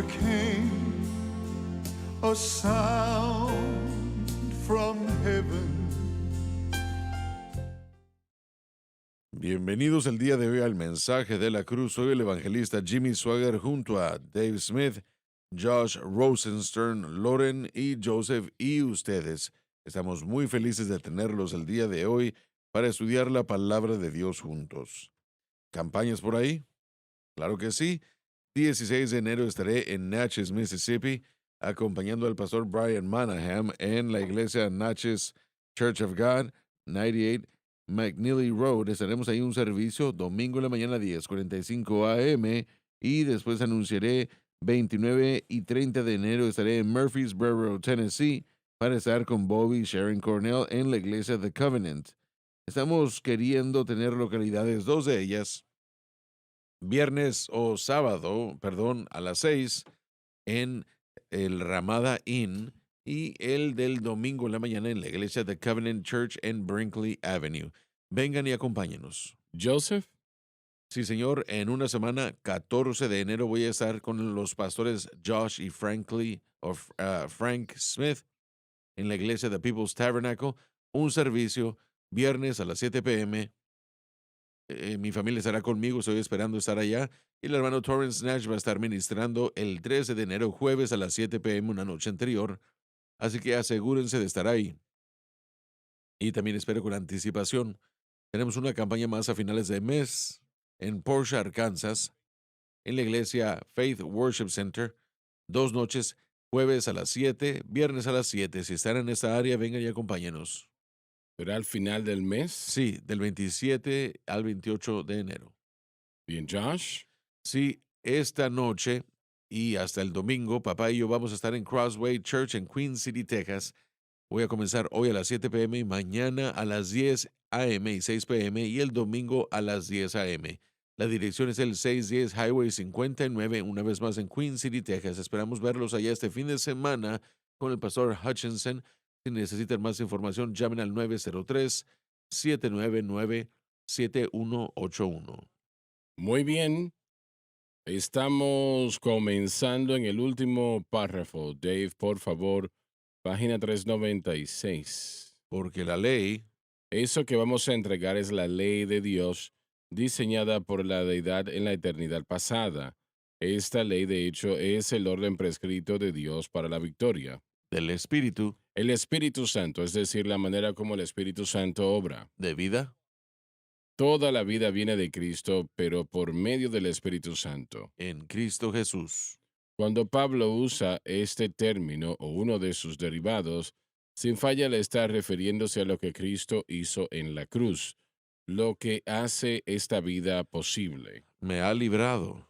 there came a sound from heaven. Bienvenidos el día de hoy al mensaje de la cruz. Soy el evangelista Jimmy Swagger junto a Dave Smith, Josh Rosenstern, Lauren y Joseph y ustedes. Estamos muy felices de tenerlos el día de hoy para estudiar la palabra de Dios juntos. ¿Campañas por ahí? Claro que sí. 16 de enero estaré en Natchez, Mississippi, acompañando al pastor Brian Monahan en la iglesia Natchez Church of God, 98 McNeely Road. Estaremos ahí un servicio domingo en la mañana 10:45 a.m. y después anunciaré 29 y 30 de enero estaré en Murfreesboro, Tennessee, para estar con Bobby y Sharon Cornell en la iglesia The Covenant. Estamos queriendo tener localidades, dos de ellas, viernes o sábado, perdón, a las 6 en el Ramada Inn y el del domingo en la mañana en la iglesia de Covenant Church en Brinkley Avenue. Vengan y acompáñenos. Joseph, Sí, señor, en una semana, 14 de enero, voy a estar con los pastores Josh y Frank Smith en la iglesia de People's Tabernacle. Un servicio viernes a las 7 p.m. Mi familia estará conmigo, estoy esperando estar allá. Y el hermano Torrance Nash va a estar ministrando el 13 de enero, jueves a las 7 p.m., una noche anterior. Así que asegúrense de estar ahí. Y también espero con anticipación. Tenemos una campaña más a finales de mes en Porsche, Arkansas, en la iglesia Faith Worship Center. 2 noches, jueves a las 7, viernes a las 7. Si están en esta área, vengan y acompáñenos. ¿será al final del mes? Sí, del 27 al 28 de enero. Bien, Josh. Sí, esta noche y hasta el domingo, papá y yo vamos a estar en Crossway Church en Queen City, Texas. Voy a comenzar hoy a las 7 p.m. y mañana a las 10 a.m. y 6 p.m. y el domingo a las 10 a.m. La dirección es el 610 Highway 59, una vez más en Queen City, Texas. Esperamos verlos allá este fin de semana con el pastor Hutchinson. Si necesitan más información, llamen al 903-799-7181. Muy bien. Estamos comenzando en el último párrafo. Dave, por favor, página 396. Porque la ley Eso que vamos a entregar es la ley de Dios diseñada por la deidad en la eternidad pasada. Esta ley, de hecho, es el orden prescrito de Dios para la victoria. del Espíritu El Espíritu Santo, es decir, la manera como el Espíritu Santo obra. de vida Toda la vida viene de Cristo, pero por medio del Espíritu Santo. en Cristo Jesús. Cuando Pablo usa este término o uno de sus derivados, sin falla le está refiriéndose a lo que Cristo hizo en la cruz, lo que hace esta vida posible. Me ha librado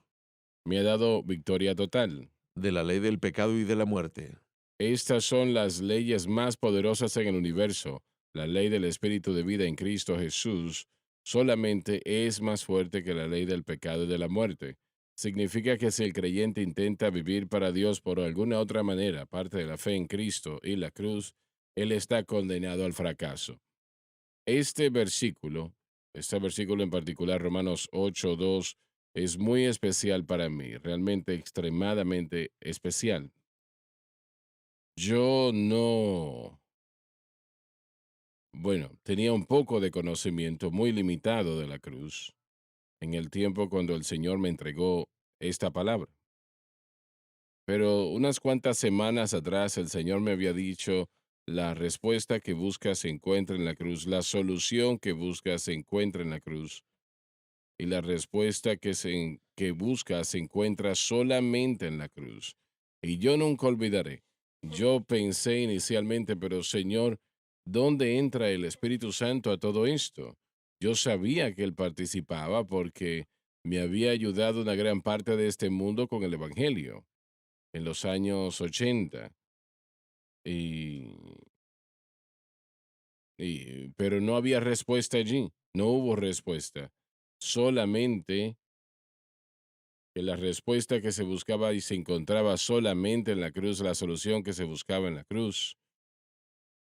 Me ha dado victoria total. de la ley del pecado y de la muerte. Estas son las leyes más poderosas en el universo. La ley del Espíritu de vida en Cristo Jesús solamente es más fuerte que la ley del pecado y de la muerte. Significa que si el creyente intenta vivir para Dios por alguna otra manera, aparte de la fe en Cristo y la cruz, él está condenado al fracaso. Este versículo en particular, Romanos 8:2, es muy especial para mí, realmente extremadamente especial. Yo no, tenía un poco de conocimiento muy limitado de la cruz en el tiempo cuando el Señor me entregó esta palabra. Pero unas cuantas semanas atrás el Señor me había dicho, la respuesta que buscas se encuentra en la cruz, la solución que buscas se encuentra en la cruz, y la respuesta que buscas se encuentra solamente en la cruz. Y yo nunca olvidaré. Yo pensé inicialmente, pero Señor, ¿dónde entra el Espíritu Santo a todo esto? Yo sabía que Él participaba porque me había ayudado una gran parte de este mundo con el Evangelio en los años 80. Y, pero no había respuesta allí, no hubo respuesta. Solamente que la respuesta que se buscaba y se encontraba solamente en la cruz, la solución que se buscaba en la cruz,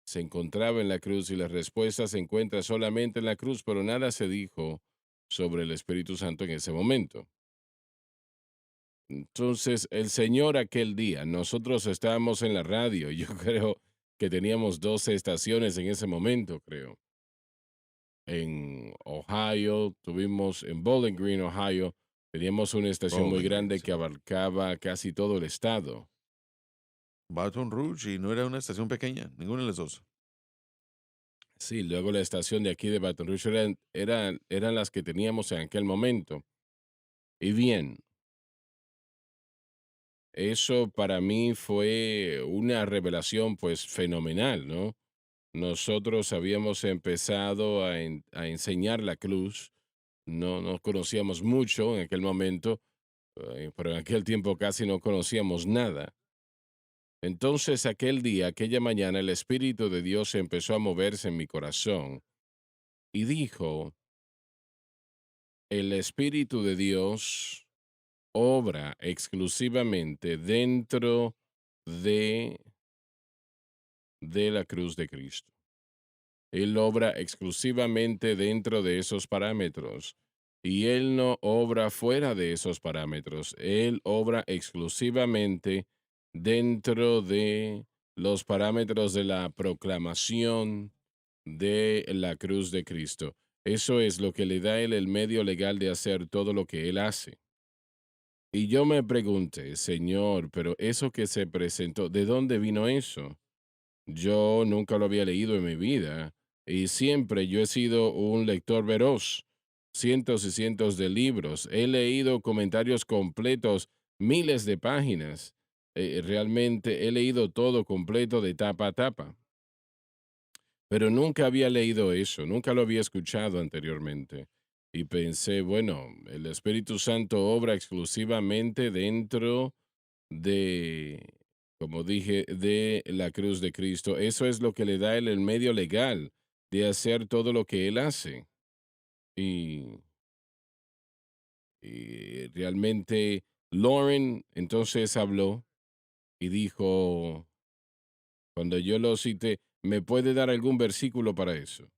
se encontraba en la cruz y la respuesta se encuentra solamente en la cruz, pero nada se dijo sobre el Espíritu Santo en ese momento. Entonces, el Señor aquel día, nosotros estábamos en la radio, yo creo que teníamos 12 estaciones en ese momento, creo. En Ohio, tuvimos en Bowling Green, Ohio, teníamos una estación muy Bowling Green, grande sí. que abarcaba casi todo el estado. Baton Rouge y no era una estación pequeña, ninguna de las dos. Sí, luego la estación de aquí de Baton Rouge eran las que teníamos en aquel momento. Y bien, eso para mí fue una revelación pues fenomenal, ¿no? Nosotros habíamos empezado a enseñar la cruz, no conocíamos mucho en aquel momento, pero en aquel tiempo casi no conocíamos nada. Entonces aquel día, aquella mañana, el Espíritu de Dios empezó a moverse en mi corazón y dijo, el Espíritu de Dios obra exclusivamente dentro de, de la cruz de Cristo. Él obra exclusivamente dentro de esos parámetros. Y Él no obra fuera de esos parámetros. Él obra exclusivamente dentro de los parámetros de la proclamación de la cruz de Cristo. Eso es lo que le da a Él el medio legal de hacer todo lo que Él hace. Y yo me pregunté, Señor, pero eso que se presentó, ¿de dónde vino eso? Yo nunca lo había leído en mi vida y siempre yo he sido un lector veloz, cientos y cientos de libros. He leído comentarios completos, miles de páginas. Realmente he leído todo completo de tapa a tapa, pero nunca había leído eso, nunca lo había escuchado anteriormente. Y pensé, bueno, el Espíritu Santo obra exclusivamente dentro de, como dije, de la cruz de Cristo. Eso es lo que le da a él el medio legal de hacer todo lo que él hace. Y, y realmente Lauren entonces habló y dijo, cuando yo lo cité, ¿me puede dar algún versículo para eso?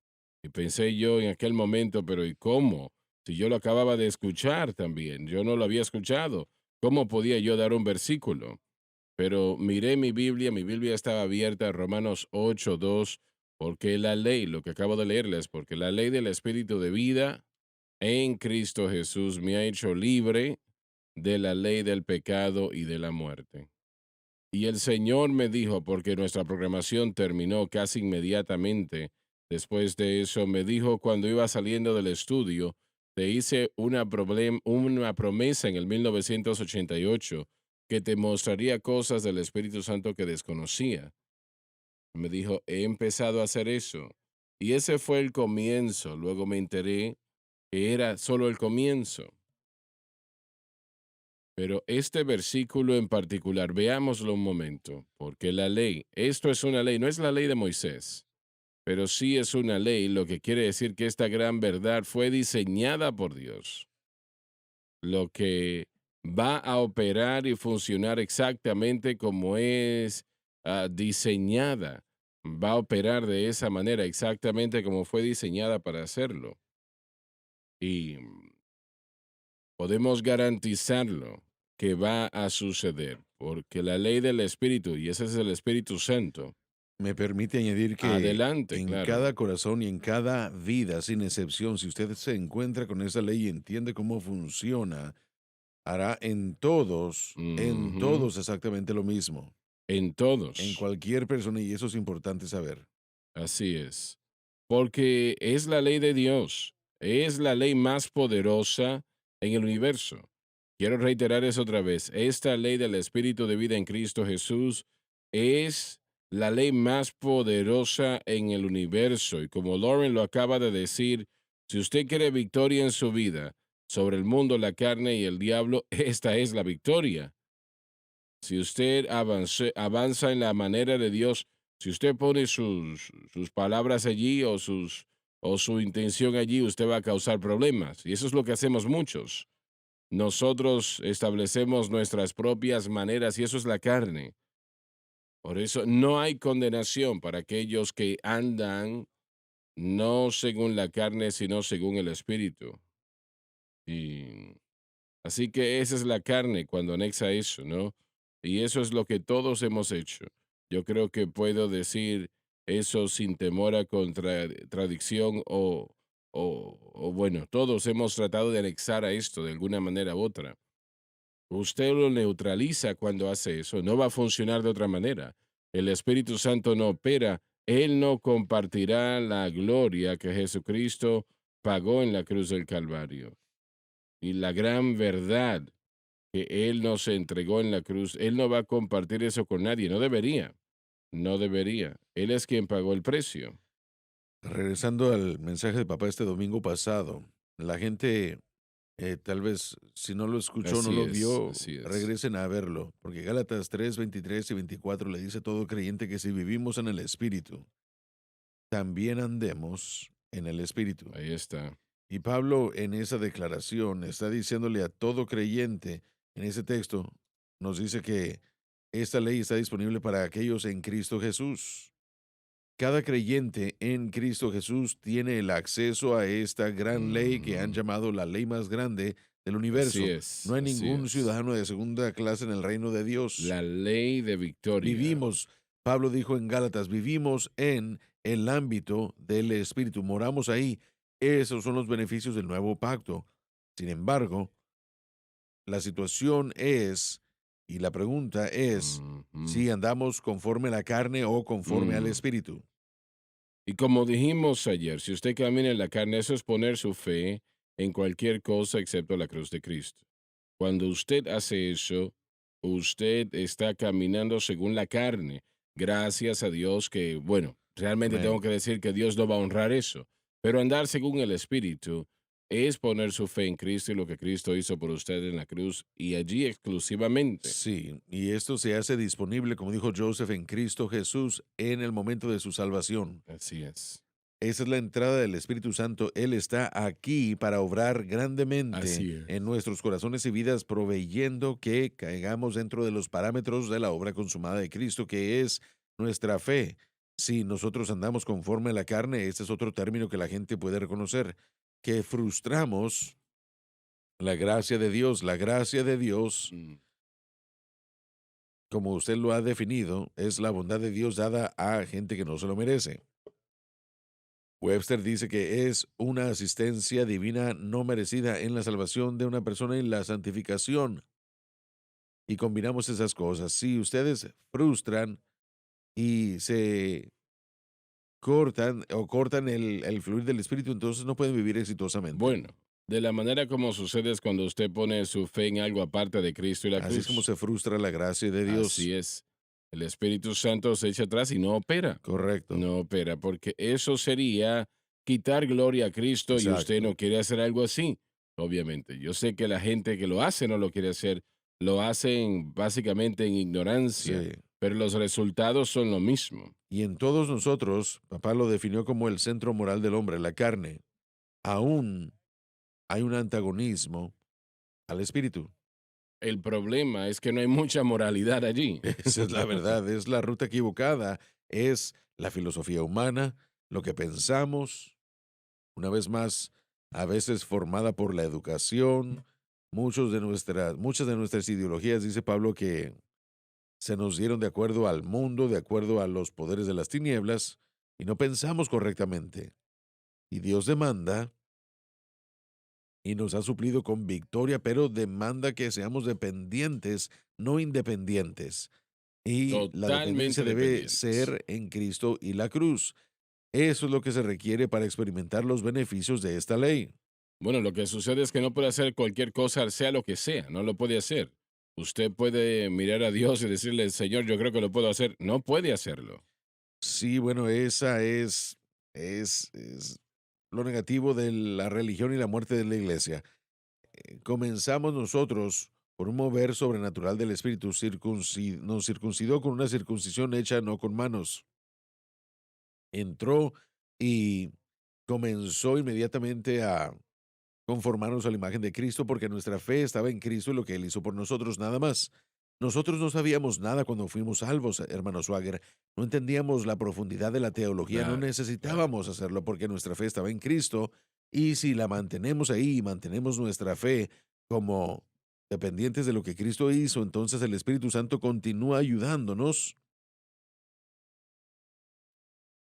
Y pensé yo en aquel momento, pero ¿y cómo? Si yo lo acababa de escuchar también, yo no lo había escuchado. ¿Cómo podía yo dar un versículo? Pero miré mi Biblia estaba abierta a Romanos 8:2, porque la ley, lo que acabo de leerles, porque la ley del Espíritu de vida en Cristo Jesús me ha hecho libre de la ley del pecado y de la muerte. Y el Señor me dijo, porque nuestra programación terminó casi inmediatamente después de eso, me dijo cuando iba saliendo del estudio, te hice una promesa en el 1988 que te mostraría cosas del Espíritu Santo que desconocía. Me dijo, he empezado a hacer eso. Y ese fue el comienzo. Luego me enteré que era solo el comienzo. Pero este versículo en particular, veámoslo un momento, porque la ley, esto es una ley, no es la ley de Moisés, pero sí es una ley, lo que quiere decir que esta gran verdad fue diseñada por Dios, lo que va a operar y funcionar exactamente como es diseñada, va a operar de esa manera exactamente como fue diseñada para hacerlo. Y podemos garantizarlo que va a suceder, porque la ley del Espíritu, y ese es el Espíritu Santo, Me permite añadir que adelante, en claro. cada corazón y en cada vida, sin excepción, si usted se encuentra con esa ley y entiende cómo funciona, hará en Ujú, todos exactamente lo mismo. en En todos, cualquier persona, y eso es importante saber. así es. Porque es la ley de Dios, es la ley más poderosa en el universo. Quiero reiterar eso otra vez. Esta ley del Espíritu de vida en Cristo Jesús es la ley más poderosa en el universo. Y como Lauren lo acaba de decir, si usted quiere victoria en su vida sobre el mundo, la carne y el diablo, esta es la victoria. Si usted avanza en la manera de Dios, si usted pone sus palabras allí o su intención allí, usted va a causar problemas. Y eso es lo que hacemos muchos. Nosotros establecemos nuestras propias maneras y eso es la carne. Por eso no hay condenación para aquellos que andan no según la carne, sino según el Espíritu. Y Así que esa es la carne cuando anexa eso, ¿no? Y eso es lo que todos hemos hecho. Yo creo que puedo decir eso sin temor a contradicción o bueno, todos hemos tratado de anexar a esto de alguna manera u otra. Usted lo neutraliza cuando hace eso, no va a funcionar de otra manera. El Espíritu Santo no opera, Él no compartirá la gloria que Jesucristo pagó en la cruz del Calvario. Y la gran verdad que Él nos entregó en la cruz, Él no va a compartir eso con nadie, no debería, no debería. Él es quien pagó el precio. Regresando al mensaje de papá este domingo pasado, la gente tal vez si no lo escuchó, no Así lo es, vio, así es. regresen a verlo, porque Gálatas 3, 23 y 24 le dice a todo creyente que si vivimos en el Espíritu, también andemos en el Espíritu. Ahí está. Y Pablo en esa declaración está diciéndole a todo creyente, en ese texto, nos dice que esta ley está disponible para aquellos en Cristo Jesús. Cada creyente en Cristo Jesús tiene el acceso a esta gran ley que han Ujú. llamado la ley más grande del Así universo. es, No hay así ningún es. ciudadano de segunda clase en el reino de Dios. La ley de victoria. Vivimos, Pablo dijo en Gálatas, vivimos en el ámbito del Espíritu, moramos ahí. Esos son los beneficios del nuevo pacto. Sin embargo, la situación es, y la pregunta es, Ujú. si andamos conforme a la carne o conforme al Mm. Espíritu. Y como dijimos ayer, si usted camina en la carne, eso es poner su fe en cualquier cosa excepto la cruz de Cristo. Cuando usted hace eso, usted está caminando según la carne. Gracias a Dios que, bueno, realmente tengo Amén. que decir que Dios no va a honrar eso. Pero andar según el Espíritu es poner su fe en Cristo y lo que Cristo hizo por usted en la cruz y allí exclusivamente. Sí, y esto se hace disponible, como dijo Joseph, en Cristo Jesús en el momento de su salvación. Así es. Esa es la entrada del Espíritu Santo. Él está aquí para obrar Así grandemente en es. nuestros corazones y vidas, proveyendo que caigamos dentro de los parámetros de la obra consumada de Cristo, que es nuestra fe. Si nosotros andamos conforme a la carne, este es otro término que la gente puede reconocer, que frustramos la gracia de Dios. La gracia de Dios, Mm. como usted lo ha definido, es la bondad de Dios dada a gente que no se lo merece. Webster dice que es una asistencia divina no merecida en la salvación de una persona y la santificación. Y combinamos esas cosas. Si ustedes frustran y se cortan o cortan el fluir del Espíritu, entonces no pueden vivir exitosamente. Bueno, de la manera como sucede es cuando usted pone su fe en algo aparte de Cristo y la Así es como cruz. se frustra la gracia de Así Dios. es. El Espíritu Santo se echa atrás y no opera. Correcto. No opera, porque eso sería quitar gloria a Cristo y usted Exacto. no quiere hacer algo así. Obviamente, yo sé que la gente que lo hace no lo quiere hacer, lo hacen básicamente en ignorancia, Sí. pero los resultados son lo mismo. Y en todos nosotros, papá lo definió como el centro moral del hombre, la carne. Aún hay un antagonismo al Espíritu. El problema es que no hay mucha moralidad allí. Esa es la verdad, es la ruta equivocada, es la filosofía humana, lo que pensamos, una vez más, a veces formada por la educación, muchas de nuestras ideologías, dice Pablo, que se nos dieron de acuerdo al mundo, de acuerdo a los poderes de las tinieblas, y no pensamos correctamente. Y Dios demanda y nos ha suplido con victoria, pero demanda que seamos dependientes, no independientes. Y la dependencia Totalmente debe dependientes. ser en Cristo y la cruz. Eso es lo que se requiere para experimentar los beneficios de esta ley. Bueno, lo que sucede es que no puede hacer cualquier cosa, sea lo que sea, no lo puede hacer. Usted puede mirar a Dios y decirle, Señor, yo creo que lo puedo hacer. No puede hacerlo. Sí, bueno, esa es lo negativo de la religión y la muerte de la iglesia. Comenzamos nosotros por un mover sobrenatural del Espíritu, nos circuncidó con una circuncisión hecha no con manos. Entró y comenzó inmediatamente a conformarnos a la imagen de Cristo porque nuestra fe estaba en Cristo y lo que Él hizo por nosotros, nada más. Nosotros no sabíamos nada cuando fuimos salvos, hermano Swagger. No entendíamos la profundidad de la teología, no Claro, claro. necesitábamos hacerlo porque nuestra fe estaba en Cristo y si la mantenemos ahí y mantenemos nuestra fe como dependientes de lo que Cristo hizo, entonces el Espíritu Santo continúa ayudándonos.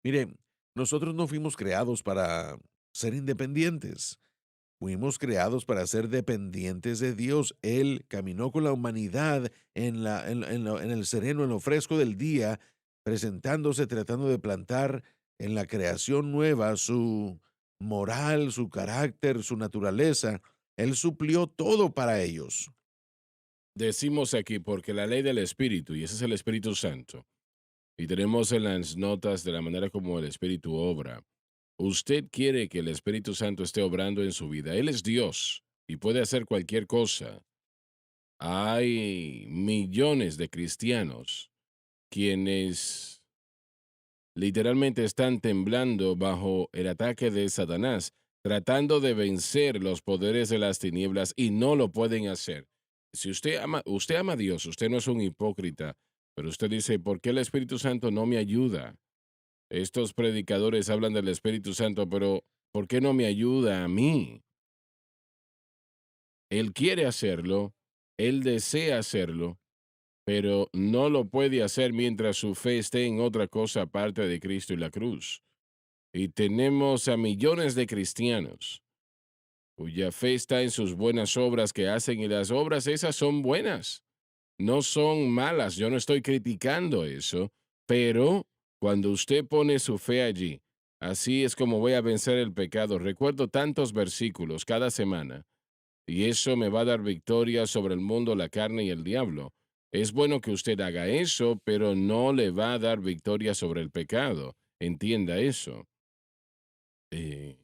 Mire, nosotros no fuimos creados para ser independientes. Fuimos creados para ser dependientes de Dios. Él caminó con la humanidad en el sereno, en lo fresco del día, presentándose, tratando de plantar en la creación nueva su moral, su carácter, su naturaleza. Él suplió todo para ellos. Decimos aquí, porque la ley del Espíritu, y ese es el Espíritu Santo, y tenemos en las notas de la manera como el Espíritu obra. Usted quiere que el Espíritu Santo esté obrando en su vida. Él es Dios y puede hacer cualquier cosa. Hay millones de cristianos quienes literalmente están temblando bajo el ataque de Satanás, tratando de vencer los poderes de las tinieblas y no lo pueden hacer. Si usted ama a Dios, usted no es un hipócrita, pero usted dice, ¿por qué el Espíritu Santo no me ayuda? Estos predicadores hablan del Espíritu Santo, pero ¿por qué no me ayuda a mí? Él quiere hacerlo, él desea hacerlo, pero no lo puede hacer mientras su fe esté en otra cosa aparte de Cristo y la cruz. Y tenemos a millones de cristianos cuya fe está en sus buenas obras que hacen y las obras esas son buenas, no son malas. Yo no estoy criticando eso, pero cuando usted pone su fe allí, así es como voy a vencer el pecado. Recuerdo tantos versículos cada semana y eso me va a dar victoria sobre el mundo, la carne y el diablo. Es bueno que usted haga eso, pero no le va a dar victoria sobre el pecado. Entienda eso. Eh,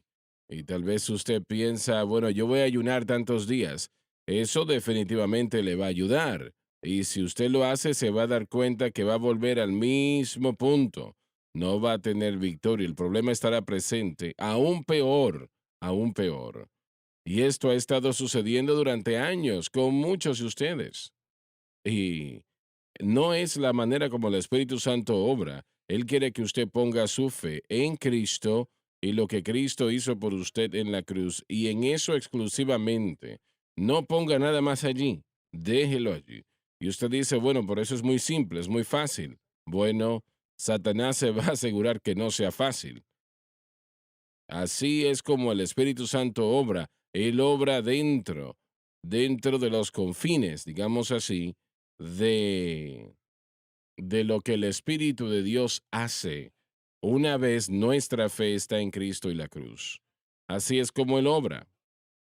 y tal vez usted piensa, bueno, yo voy a ayunar tantos días. Eso definitivamente le va a ayudar. Y si usted lo hace, se va a dar cuenta que va a volver al mismo punto. No va a tener victoria. El problema estará presente. Aún peor, aún peor. Y esto ha estado sucediendo durante años con muchos de ustedes. Y no es la manera como el Espíritu Santo obra. Él quiere que usted ponga su fe en Cristo y lo que Cristo hizo por usted en la cruz, y en eso exclusivamente. No ponga nada más allí, déjelo allí. Y usted dice, bueno, por eso es muy simple, es muy fácil. Bueno, Satanás se va a asegurar que no sea fácil. Así es como el Espíritu Santo obra. Él obra dentro de los confines, digamos así, de lo que el Espíritu de Dios hace una vez nuestra fe está en Cristo y la cruz. Así es como Él obra.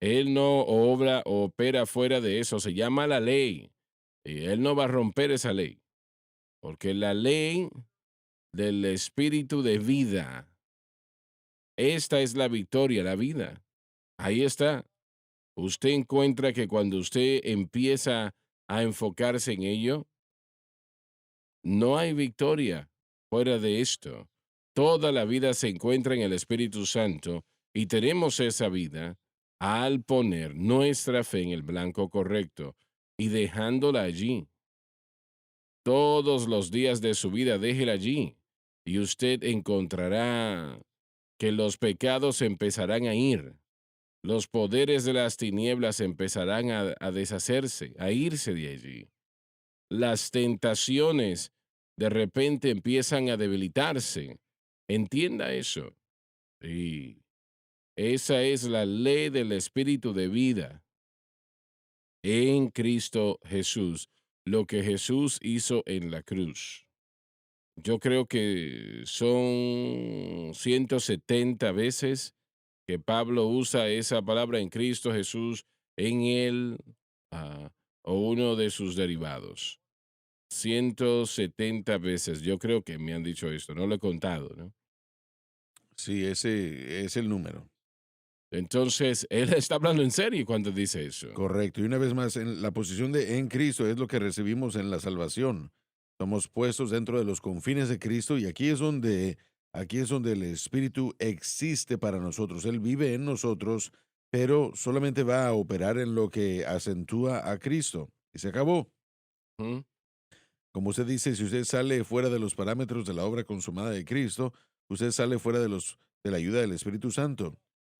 Él no obra o opera fuera de eso, se llama la ley. Y Él no va a romper esa ley, porque la ley del Espíritu de vida, esta es la victoria, la vida. Ahí está. Usted encuentra que cuando usted empieza a enfocarse en ello, no hay victoria fuera de esto. Toda la vida se encuentra en el Espíritu Santo y tenemos esa vida al poner nuestra fe en el blanco correcto y dejándola allí. Todos los días de su vida déjela allí y usted encontrará que los pecados empezarán a ir. Los poderes de las tinieblas empezarán a deshacerse, a irse de allí. Las tentaciones de repente empiezan a debilitarse. Entienda eso. Y esa es la ley del Espíritu de vida en Cristo Jesús, lo que Jesús hizo en la cruz. Yo creo que son 170 veces que Pablo usa esa palabra en Cristo Jesús en él o uno de sus derivados. 170 veces. Yo creo que me han dicho esto, no lo he contado, ¿no? Sí, ese es el número. Entonces, él está hablando en serio cuando dice eso. Correcto. Y una vez más, en la posición de en Cristo es lo que recibimos en la salvación. Somos puestos dentro de los confines de Cristo y aquí es donde el Espíritu existe para nosotros. Él vive en nosotros, pero solamente va a operar en lo que acentúa a Cristo. Y se acabó. ¿Mm? Como usted dice, si usted sale fuera de los parámetros de la obra consumada de Cristo, usted sale fuera de la ayuda del Espíritu Santo.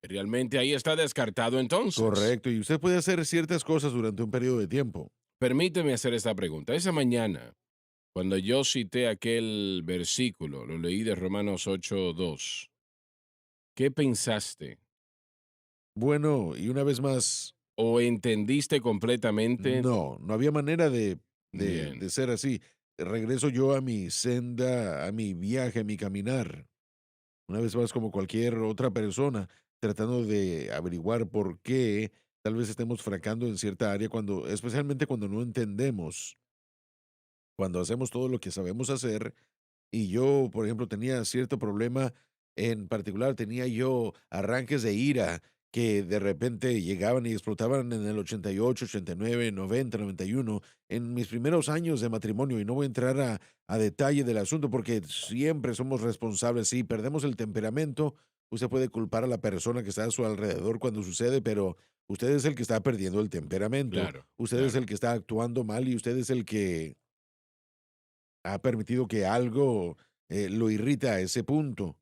Realmente ahí está descartado entonces. Correcto, y usted puede hacer ciertas cosas durante un periodo de tiempo. Permíteme hacer esta pregunta. Esa mañana, cuando yo cité aquel versículo, lo leí de Romanos 8:2, ¿qué pensaste? Bueno, y una vez más, ¿O entendiste completamente? no había manera Bien, de ser así. Regreso yo a mi senda, a mi viaje, a mi caminar. Una vez más, como cualquier otra persona, tratando de averiguar por qué tal vez estemos fracando en cierta área cuando, especialmente cuando no entendemos, cuando hacemos todo lo que sabemos hacer. Y yo, por ejemplo, tenía cierto problema en particular, tenía yo arranques de ira que de repente llegaban y explotaban en el 88, 89, 90, 91, en mis primeros años de matrimonio, y no voy a entrar a detalle del asunto porque siempre somos responsables. Si perdemos el temperamento, usted puede culpar a la persona que está a su alrededor cuando sucede, pero usted es el que está perdiendo el temperamento, claro, usted es el claro. que está actuando mal y usted es el que ha permitido que algo lo irrita a ese punto.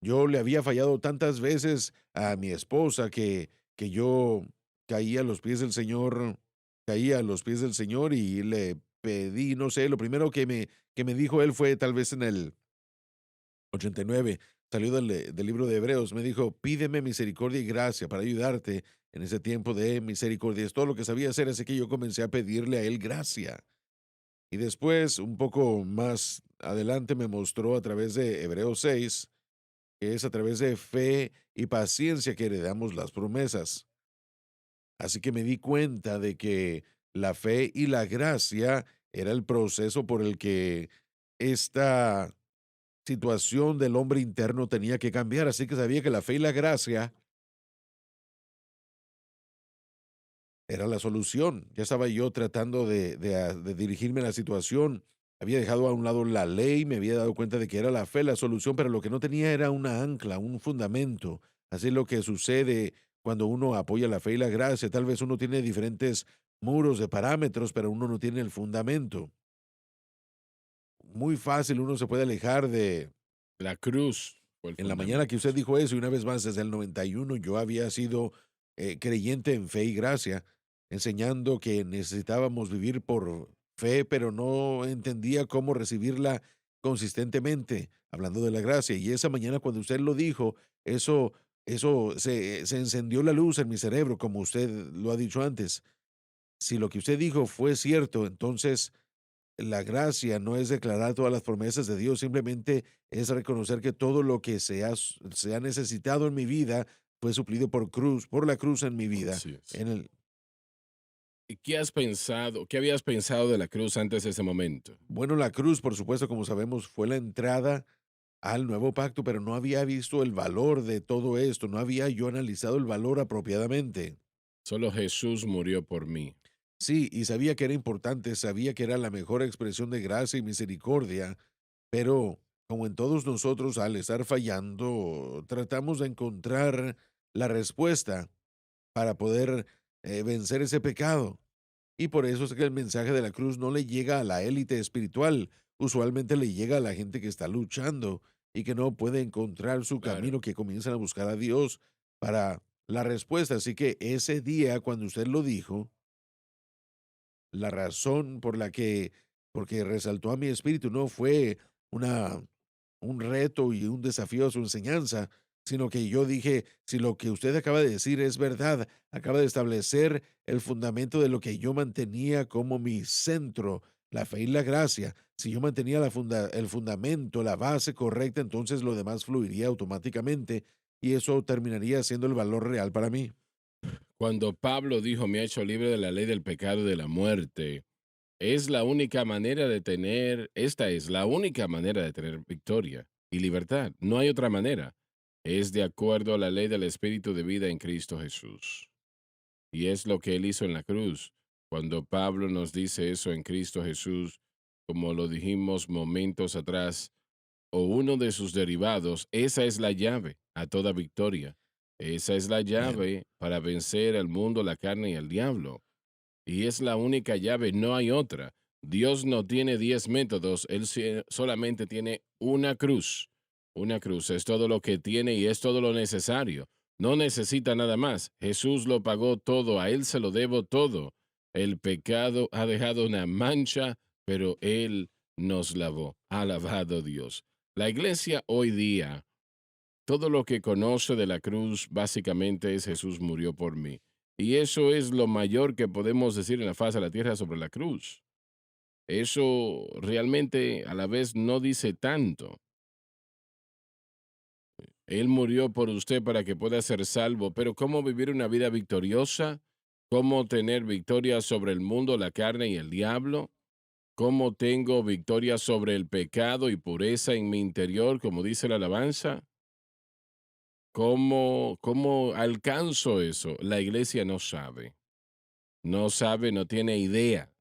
Yo le había fallado tantas veces a mi esposa que yo caía a los pies del Señor, caía a los pies del Señor y le pedí, no sé, lo primero que me dijo él fue tal vez en el 89, salió del libro de Hebreos, me dijo, pídeme misericordia y gracia para ayudarte en ese tiempo de misericordia. Es todo lo que sabía hacer, así que yo comencé a pedirle a él gracia. Y después, un poco más adelante, me mostró a través de Hebreos 6 que es a través de fe y paciencia que heredamos las promesas. Así que me di cuenta de que la fe y la gracia era el proceso por el que esta situación del hombre interno tenía que cambiar. Así que sabía que la fe y la gracia era la solución. Ya estaba yo tratando de dirigirme a la situación. Había dejado a un lado la ley, me había dado cuenta de que era la fe la solución, pero lo que no tenía era una ancla, un fundamento. Así es lo que sucede cuando uno apoya la fe y la gracia. Tal vez uno tiene diferentes muros de parámetros, pero uno no tiene el fundamento. Muy fácil uno se puede alejar de, La cruz fue el en la mañana que fundamento. usted dijo eso, y una vez más, desde el 91 yo había sido creyente en fe y gracia, enseñando que necesitábamos vivir por fe, pero no entendía cómo recibirla consistentemente, hablando de la gracia. Y esa mañana cuando usted lo dijo, eso, eso se encendió la luz en mi cerebro, como usted lo ha dicho antes. Si lo que usted dijo fue cierto, entonces la gracia no es declarar todas las promesas de Dios, simplemente es reconocer que todo lo que se ha necesitado en mi vida fue suplido por la cruz en mi vida. Así es. En el, ¿Y qué has pensado? ¿Qué habías pensado de la cruz antes de ese momento? bueno, la cruz, por supuesto, como sabemos, fue la entrada al nuevo pacto, pero no había visto el valor de todo esto, no había yo analizado el valor apropiadamente. Solo Jesús murió por mí. Sí, y sabía que era importante, sabía que era la mejor expresión de gracia y misericordia, pero como en todos nosotros, al estar fallando, tratamos de encontrar la respuesta para poder vencer ese pecado. Y por eso es que el mensaje de la cruz no le llega a la élite espiritual, usualmente le llega a la gente que está luchando y que no puede encontrar su Claro. camino, que comienzan a buscar a Dios para la respuesta. Así que ese día, cuando usted lo dijo, la razón por la que porque resaltó a mi espíritu no fue una un reto y un desafío a su enseñanza, sino que yo dije, si lo que usted acaba de decir es verdad, acaba de establecer el fundamento de lo que yo mantenía como mi centro, la fe y la gracia. Si yo mantenía el fundamento, la base correcta, entonces lo demás fluiría automáticamente y eso terminaría siendo el valor real para mí. Cuando Pablo dijo, me ha hecho libre de la ley del pecado y de la muerte, es la única manera de tener, esta es la única manera de tener victoria y libertad. No hay otra manera. Es de acuerdo a la ley del Espíritu de vida en Cristo Jesús. Y es lo que él hizo en la cruz. Cuando Pablo nos dice eso en Cristo Jesús, como lo dijimos momentos atrás, o uno de sus derivados, esa es la llave a toda victoria. Esa es la Bien. llave para vencer al mundo, la carne y al diablo. Y es la única llave, no hay otra. Dios no tiene 10 métodos, Él solamente tiene una cruz. Una cruz es todo lo que tiene y es todo lo necesario. No necesita nada más. Jesús lo pagó todo, a Él se lo debo todo. El pecado ha dejado una mancha, pero Él nos lavó. Alabado Dios. La iglesia hoy día, todo lo que conoce de la cruz, básicamente es Jesús murió por mí. Y eso es lo mayor que podemos decir en la faz de la tierra sobre la cruz. Eso realmente a la vez no dice tanto. Él murió por usted para que pueda ser salvo, pero ¿cómo vivir una vida victoriosa? ¿Cómo tener victoria sobre el mundo, la carne y el diablo? ¿Cómo tengo victoria sobre el pecado y pureza en mi interior, como dice la alabanza? ¿Cómo alcanzo eso? La iglesia no sabe. No sabe, no tiene idea.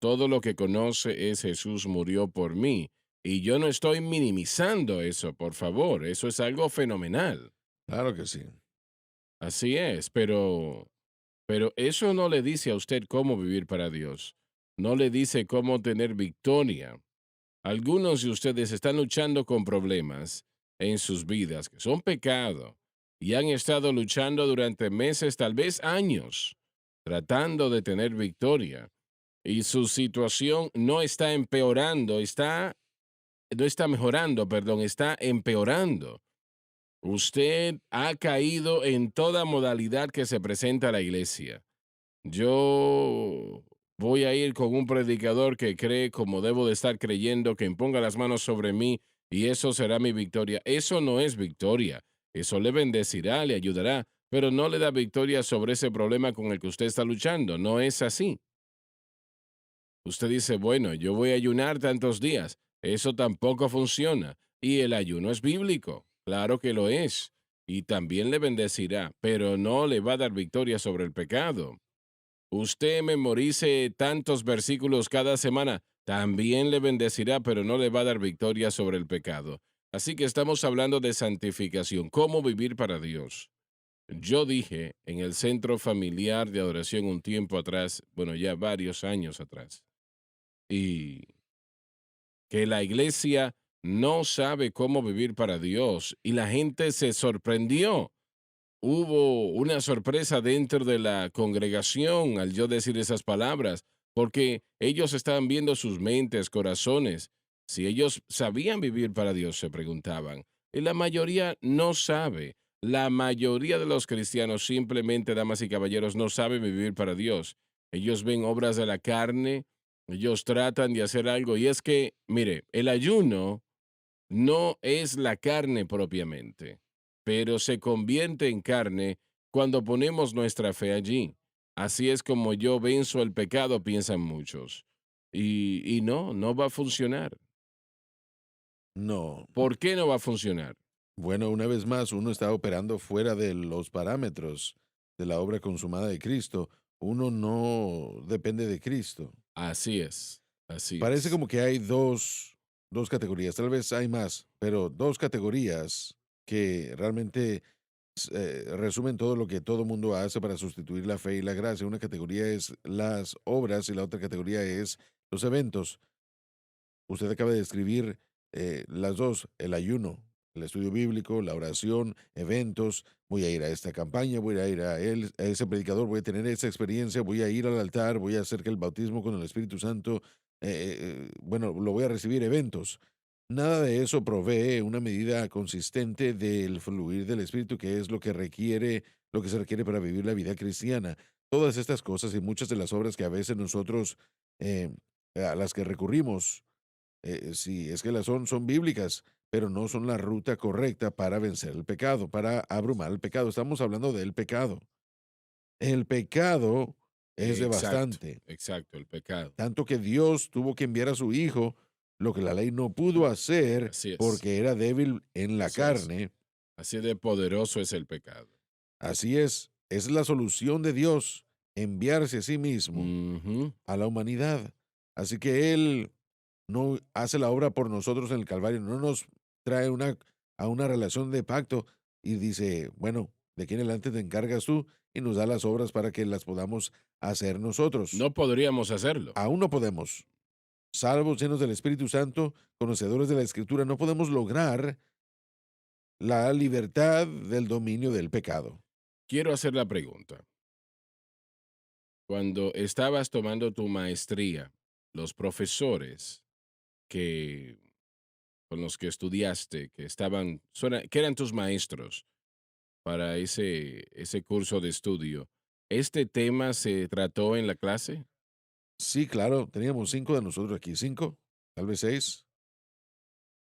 Todo lo que conoce es Jesús murió por mí. Y yo no estoy minimizando eso, por favor. Eso es algo fenomenal. Claro que sí. Así es, pero eso no le dice a usted cómo vivir para Dios. No le dice cómo tener victoria. Algunos de ustedes están luchando con problemas en sus vidas que son pecado y han estado luchando durante meses, tal vez años, tratando de tener victoria. Y su situación no está empeorando, no está mejorando, perdón, está empeorando. Usted ha caído en toda modalidad que se presenta a la iglesia. Yo voy a ir con un predicador que cree como debo de estar creyendo, que imponga las manos sobre mí y eso será mi victoria. Eso no es victoria. Eso le bendecirá, le ayudará, pero no le da victoria sobre ese problema con el que usted está luchando. No es así. Usted dice, bueno, yo voy a ayunar tantos días. Eso tampoco funciona. Y el ayuno es bíblico. Claro que lo es. Y también le bendecirá, pero no le va a dar victoria sobre el pecado. Usted memorice tantos versículos cada semana. También le bendecirá, pero no le va a dar victoria sobre el pecado. Así que estamos hablando de santificación, cómo vivir para Dios. Yo dije en el centro familiar de adoración un tiempo atrás, bueno, ya varios años atrás, y que la iglesia no sabe cómo vivir para Dios y la gente se sorprendió. Hubo una sorpresa dentro de la congregación al yo decir esas palabras, porque ellos estaban viendo sus mentes, corazones. Si ellos sabían vivir para Dios, se preguntaban. Y la mayoría no sabe. La mayoría de los cristianos simplemente, damas y caballeros, no saben vivir para Dios. Ellos ven obras de la carne, ellos tratan de hacer algo. Y es que, mire, el ayuno no es la carne propiamente, pero se convierte en carne cuando ponemos nuestra fe allí. Así es como yo venzo el pecado, piensan muchos. Y no, no va a funcionar. No. ¿Por qué no va a funcionar? Bueno, una vez más, uno está operando fuera de los parámetros de la obra consumada de Cristo. Uno no depende de Cristo. Así es, así Parece es. como que hay dos categorías, tal vez hay más, pero dos categorías que realmente resumen todo lo que todo mundo hace para sustituir la fe y la gracia. Una categoría es las obras y la otra categoría es los eventos. Usted acaba de describir las dos, el ayuno, el estudio bíblico, la oración, eventos. Voy a ir a esta campaña, voy a ir a él, a ese predicador, voy a tener esa experiencia, voy a ir al altar, voy a hacer que el bautismo con el Espíritu Santo, bueno, lo voy a recibir eventos. Nada de eso provee una medida consistente del fluir del Espíritu, que es lo que requiere, lo que se requiere para vivir la vida cristiana. Todas estas cosas y muchas de las obras que a veces nosotros, eh, a las que recurrimos, sí, es que las son bíblicas, pero no son la ruta correcta para vencer el pecado, para abrumar el pecado. Estamos hablando del pecado. El pecado es Exacto, devastante, exacto, el pecado. tanto que Dios tuvo que enviar a su Hijo, lo que la ley no pudo hacer Así es, porque era débil en la así es. carne. Así de poderoso es el pecado. Así es la solución de Dios, enviarse a sí mismo Ujú. a la humanidad. Así que Él no hace la obra por nosotros en el Calvario, no nos trae a una relación de pacto y dice, bueno, de aquí en adelante te encargas tú y nos da las obras para que las podamos hacer nosotros. No podríamos hacerlo. Aún no podemos, salvos, llenos del Espíritu Santo, conocedores de la Escritura, no podemos lograr la libertad del dominio del pecado. Quiero hacer la pregunta. Cuando estabas tomando tu maestría, los profesores que con los que estudiaste, que eran tus maestros para ese curso de estudio, ¿este tema se trató en la clase? Sí, claro, teníamos 5 de nosotros aquí, 5, tal vez 6,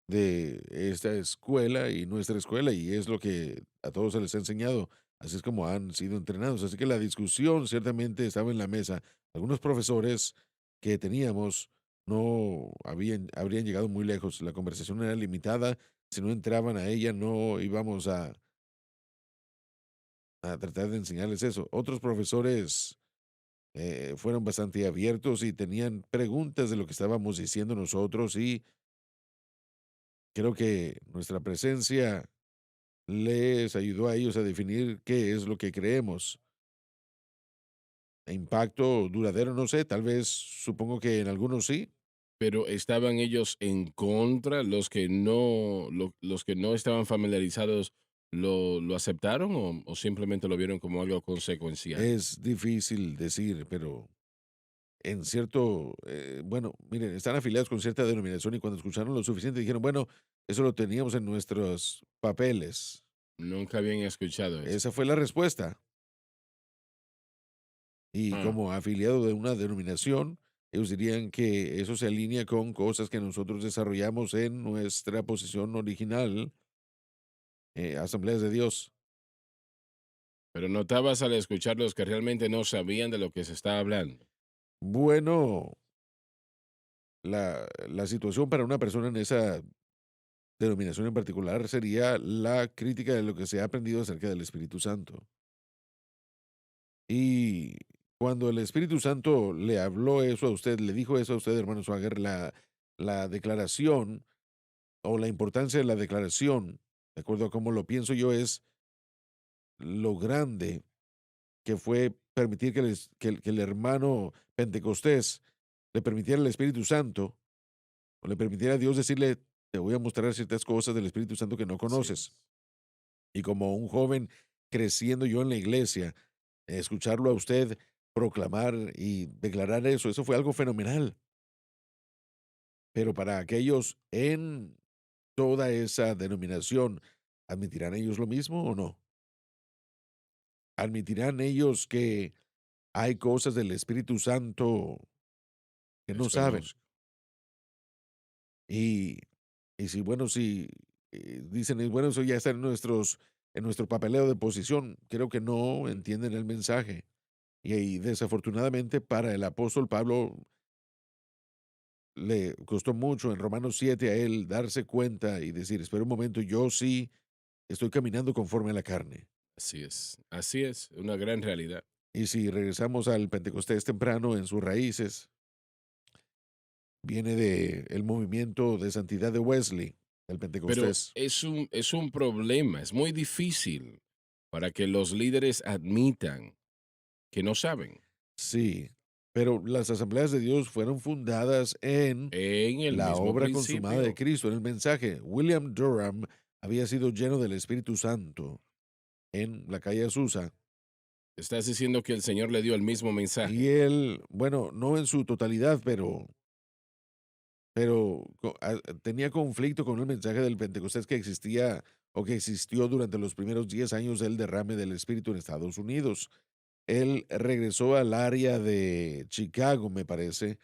de esta escuela y nuestra escuela, y es lo que a todos se les ha enseñado, así es como han sido entrenados. Así que la discusión ciertamente estaba en la mesa. Algunos profesores que teníamos no habrían llegado muy lejos. La conversación era limitada. Si no entraban a ella, no íbamos a tratar de enseñarles eso. Otros profesores fueron bastante abiertos y tenían preguntas de lo que estábamos diciendo nosotros, y creo que nuestra presencia les ayudó a ellos a definir qué es lo que creemos. Impacto duradero, no sé, tal vez supongo que en algunos sí. Pero estaban ellos en contra, los que no estaban familiarizados lo aceptaron o simplemente lo vieron como algo consecuencial. Es difícil decir, pero en cierto, bueno, miren, están afiliados con cierta denominación y cuando escucharon lo suficiente dijeron, bueno, eso lo teníamos en nuestros papeles. Nunca habían escuchado eso. Esa fue la respuesta. Y Ah, como afiliado de una denominación, ellos dirían que eso se alinea con cosas que nosotros desarrollamos en nuestra posición original, Asambleas de Dios. pero notabas al escucharlos que realmente no sabían de lo que se estaba hablando. Bueno, la situación para una persona en esa denominación en particular sería la crítica de lo que se ha aprendido acerca del Espíritu Santo. Y cuando el Espíritu Santo le habló eso a usted, le dijo eso a usted, hermano Swagger, la declaración o la importancia de la declaración, de acuerdo a cómo lo pienso yo, es lo grande que fue permitir que el hermano Pentecostés le permitiera al Espíritu Santo, o le permitiera a Dios decirle, te voy a mostrar ciertas cosas del Espíritu Santo que no Así conoces. es. Y como un joven creciendo yo en la iglesia, escucharlo a usted proclamar y declarar eso, eso fue algo fenomenal. Pero para aquellos en toda esa denominación, ¿admitirán ellos lo mismo o no? ¿Admitirán ellos que hay cosas del Espíritu Santo que no saben? Desconozco. Y, y si, bueno, si dicen, bueno, eso ya está en nuestro papeleo de posición, creo que no entienden el mensaje. Y desafortunadamente para el apóstol Pablo le costó mucho en Romanos 7 a él darse cuenta y decir, espera un momento, yo sí estoy caminando conforme a la carne. Así es, una gran realidad. Y si regresamos al Pentecostés temprano en sus raíces, viene de el movimiento de santidad de Wesley, el Pero Pentecostés. es un problema, es muy difícil para que los líderes admitan que no saben Sí, pero las asambleas de Dios fueron fundadas en en el la mismo obra consumada de principio. Cristo, en el mensaje. William Durham había sido lleno del Espíritu Santo en la calle Azusa. Estás diciendo que el Señor le dio el mismo Y mensaje. él, bueno, no en su totalidad, pero tenía conflicto con el mensaje del Pentecostés que existía o que existió durante los primeros 10 años del derrame del Espíritu en Estados Unidos. Él regresó al área de Chicago, me parece,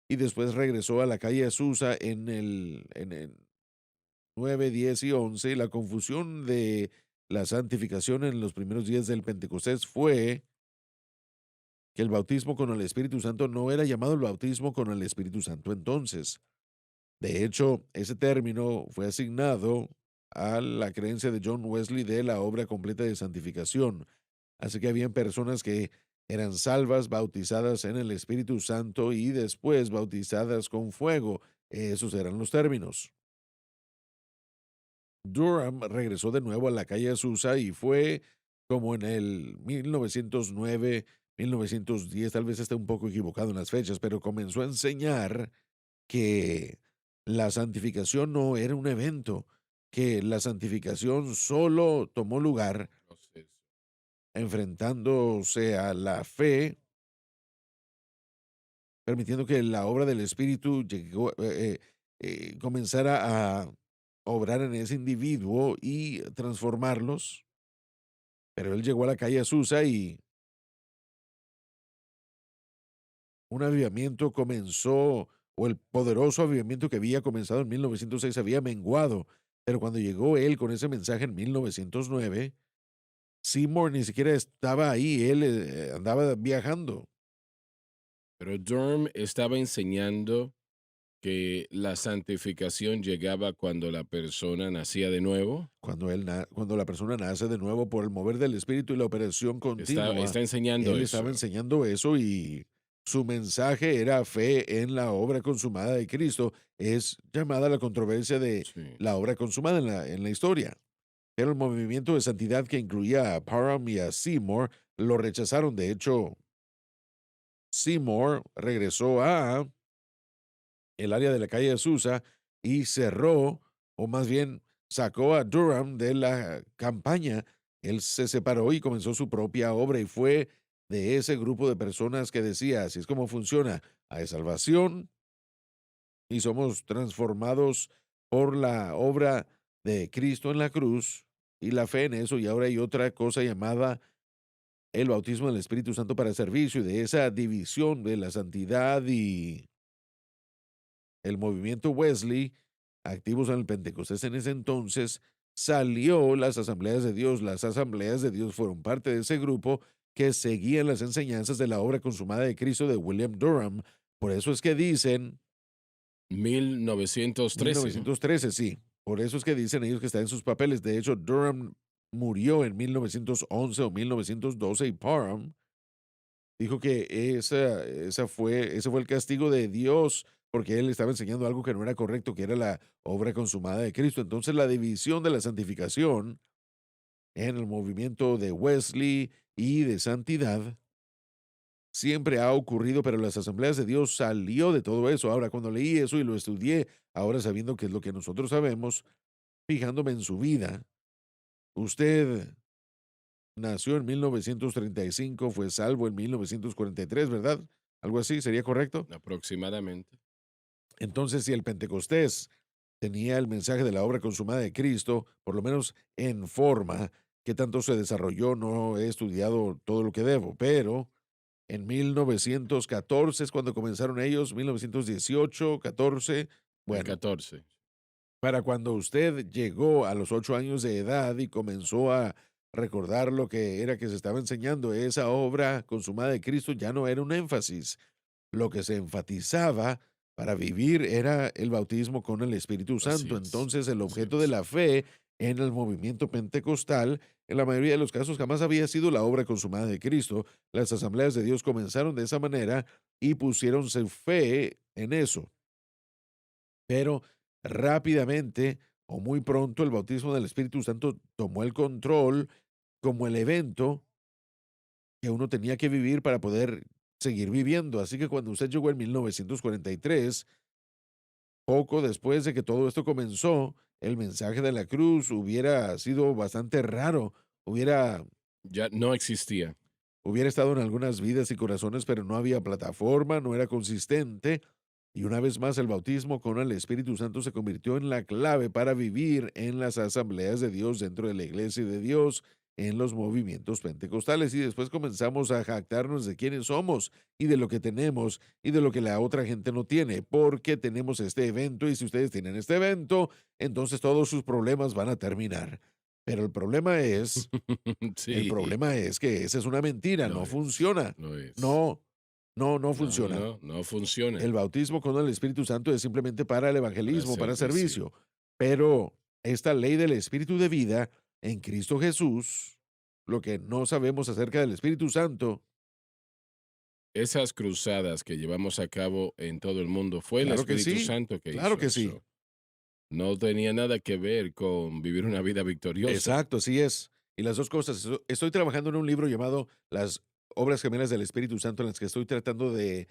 y después regresó a la calle Azusa en el 9, 10 y 11. La confusión de la santificación en los primeros días del Pentecostés fue que el bautismo con el Espíritu Santo no era llamado el bautismo con el Espíritu Santo entonces. De hecho, ese término fue asignado a la creencia de John Wesley de la obra completa de santificación. Así que habían personas que eran salvas, bautizadas en el Espíritu Santo y después bautizadas con fuego. Esos eran los términos. Durham regresó de nuevo a la calle Azusa y fue como en el 1909, 1910, tal vez esté un poco equivocado en las fechas, pero comenzó a enseñar que la santificación no era un evento, que la santificación solo tomó lugar Proceso. enfrentándose a la fe, permitiendo que la obra del Espíritu comenzara a obrar en ese individuo y transformarlos. Pero él llegó a la calle Azusa y un avivamiento comenzó, o el poderoso avivamiento que había comenzado en 1906 había menguado. Pero cuando llegó él con ese mensaje en 1909, Seymour ni siquiera estaba ahí, él andaba viajando. Pero Durham estaba enseñando que la santificación llegaba cuando la persona nacía de nuevo. Cuando la persona nace de nuevo por el mover del Espíritu y la operación Está continua, enseñando él eso. estaba enseñando eso y su mensaje era fe en la obra consumada de Cristo. Es llamada la controversia de Sí. la obra consumada en la historia. Pero el movimiento de santidad que incluía a Parham y a Seymour lo rechazaron. De hecho, Seymour regresó a el área de la calle Azusa y cerró, o más bien sacó a Durham de la campaña. Él se separó y comenzó su propia obra y fue de ese grupo de personas que decía, así es como funciona, hay salvación y somos transformados por la obra de Cristo en la cruz y la fe en eso, y ahora hay otra cosa llamada el bautismo del Espíritu Santo para servicio, y de esa división de la santidad y el movimiento Wesley, activos en el Pentecostés en ese entonces, salió las asambleas de Dios. Las asambleas de Dios fueron parte de ese grupo que seguían las enseñanzas de la obra consumada de Cristo de William Durham. Por eso es que dicen, 1913, ¿no? 1913, sí, por eso es que dicen ellos que está en sus papeles. De hecho, Durham murió en 1911 o 1912 y Parham dijo que ese fue el castigo de Dios porque él estaba enseñando algo que no era correcto, que era la obra consumada de Cristo. Entonces la división de la santificación en el movimiento de Wesley y de santidad siempre ha ocurrido, pero las asambleas de Dios salió de todo eso. Ahora, cuando leí eso y lo estudié, ahora sabiendo que es lo que nosotros sabemos, fijándome en su vida, usted nació en 1935, fue salvo en 1943, ¿verdad? Algo así, ¿sería correcto? Aproximadamente. Entonces, si el Pentecostés tenía el mensaje de la obra consumada de Cristo, por lo menos en forma, que tanto se desarrolló, no he estudiado todo lo que debo, pero en 1914 es cuando comenzaron ellos, 1918, 14, El bueno, 14. para cuando usted llegó a los 8 años de edad y comenzó a recordar lo que era que se estaba enseñando, esa obra consumada de Cristo ya no era un énfasis. Lo que se enfatizaba para vivir era el bautismo con el Espíritu Así Santo. es. Entonces, el Así objeto de es. la fe en el movimiento pentecostal, en la mayoría de los casos, jamás había sido la obra consumada de Cristo. Las asambleas de Dios comenzaron de esa manera y pusieron su fe en eso. Pero rápidamente o muy pronto el bautismo del Espíritu Santo tomó el control como el evento que uno tenía que vivir para poder seguir viviendo. Así que cuando usted llegó en 1943, poco después de que todo esto comenzó, el mensaje de la cruz hubiera sido bastante raro, hubiera, Ya no existía. hubiera estado en algunas vidas y corazones, pero no había plataforma, no era consistente. Y una vez más, el bautismo con el Espíritu Santo se convirtió en la clave para vivir en las asambleas de Dios dentro de la iglesia de Dios, en los movimientos pentecostales. Y después comenzamos a jactarnos de quiénes somos y de lo que tenemos y de lo que la otra gente no tiene, porque tenemos este evento y si ustedes tienen este evento, entonces todos sus problemas van a terminar. Pero el Sí, problema es que esa es una mentira, lo no es. funciona. Lo es. No, no No, funciona. no, no funciona. El bautismo con el Espíritu Santo es simplemente para el Para evangelismo, para servicio. servicio. Pero esta ley del Espíritu de vida en Cristo Jesús, lo que no sabemos acerca del Espíritu Santo, Esas cruzadas que llevamos a cabo en todo el mundo fue el Espíritu Santo que claro hizo que sí. eso. No tenía nada que ver con vivir una vida victoriosa. Exacto, así es. Y las dos cosas. Estoy trabajando en un libro llamado Las Obras Gemelas del Espíritu Santo en las que estoy tratando de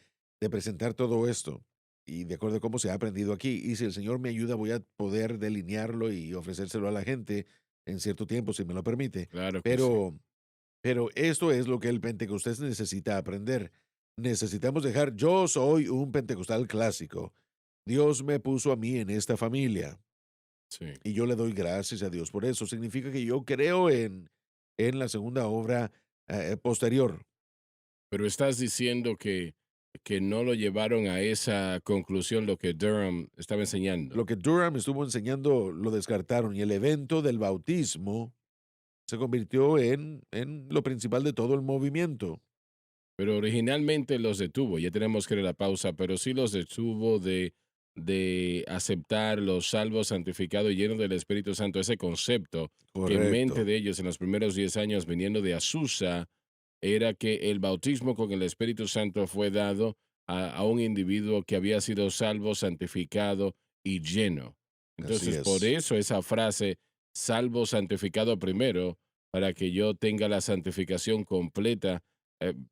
presentar todo esto. y de acuerdo a cómo se ha aprendido aquí. Y si el Señor me ayuda, voy a poder delinearlo y ofrecérselo a la gente en cierto tiempo, si me lo permite. Claro que sí. Pero, pero esto es lo que el pentecostés necesita aprender. Necesitamos dejar, yo soy un pentecostal clásico. Dios me puso a mí en esta familia Sí. y yo le doy gracias a Dios por eso. Significa que yo creo en la segunda obra posterior. Pero estás diciendo que no lo llevaron a esa conclusión lo que Durham estaba enseñando. Lo que Durham estuvo enseñando lo descartaron y el evento del bautismo se convirtió en lo principal de todo el movimiento. Pero originalmente los detuvo, ya tenemos que ir a la pausa, pero sí los detuvo de aceptar los salvos, santificados y llenos del Espíritu Santo, ese concepto que en mente Correcto. de ellos en los primeros 10 años viniendo de Azusa era que el bautismo con el Espíritu Santo fue dado a un individuo que había sido salvo, santificado y lleno. Así Entonces, por es. eso esa frase, salvo, santificado primero, para que yo tenga la santificación completa,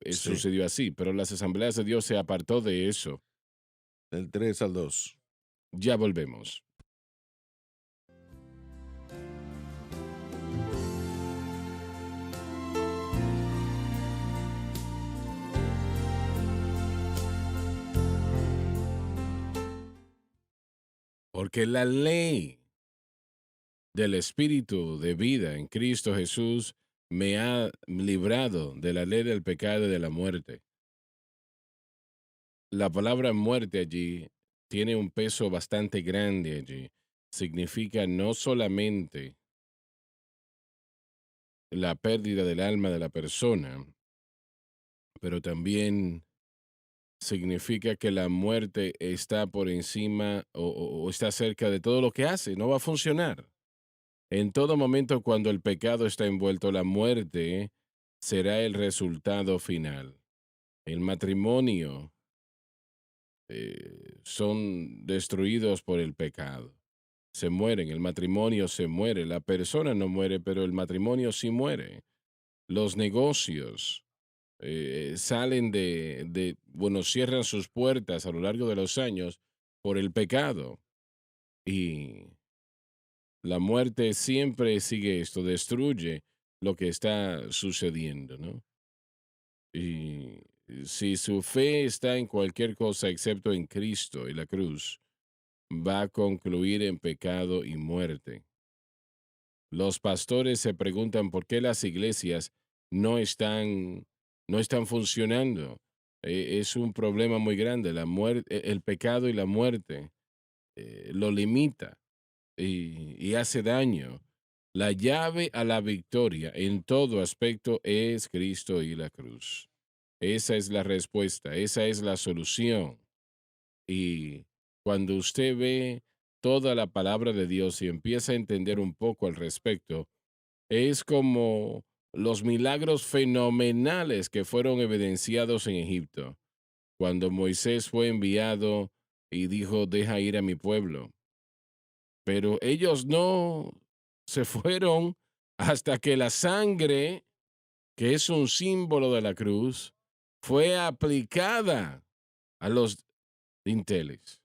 Sí. sucedió así, pero las asambleas de Dios se apartó de eso. Del 3 al 2. Ya volvemos. Porque la ley del Espíritu de vida en Cristo Jesús me ha librado de la ley del pecado y de la muerte. La palabra muerte allí tiene un peso bastante grande allí. Significa no solamente la pérdida del alma de la persona, pero también significa que la muerte está por encima o está cerca de todo lo que hace, no va a funcionar. En todo momento cuando el pecado está envuelto, la muerte será el resultado final. El matrimonio son destruidos por el pecado. Se mueren, el matrimonio se muere, la persona no muere, pero el matrimonio sí muere. Los negocios salen bueno, cierran sus puertas a lo largo de los años por el pecado. Y la muerte siempre sigue esto, destruye lo que está sucediendo, ¿no? Y si su fe está en cualquier cosa excepto en Cristo y la cruz, va a concluir en pecado y muerte. Los pastores se preguntan por qué las iglesias no están, no están funcionando. Es un problema muy grande. La muerte, el pecado y la muerte lo limita y hace daño. La llave a la victoria en todo aspecto es Cristo y la cruz. Esa es la respuesta, esa es la solución. Y cuando usted ve toda la palabra de Dios y empieza a entender un poco al respecto, es como los milagros fenomenales que fueron evidenciados en Egipto, cuando Moisés fue enviado y dijo, deja ir a mi pueblo. Pero ellos no se fueron hasta que la sangre, que es un símbolo de la cruz, fue aplicada a los dinteles.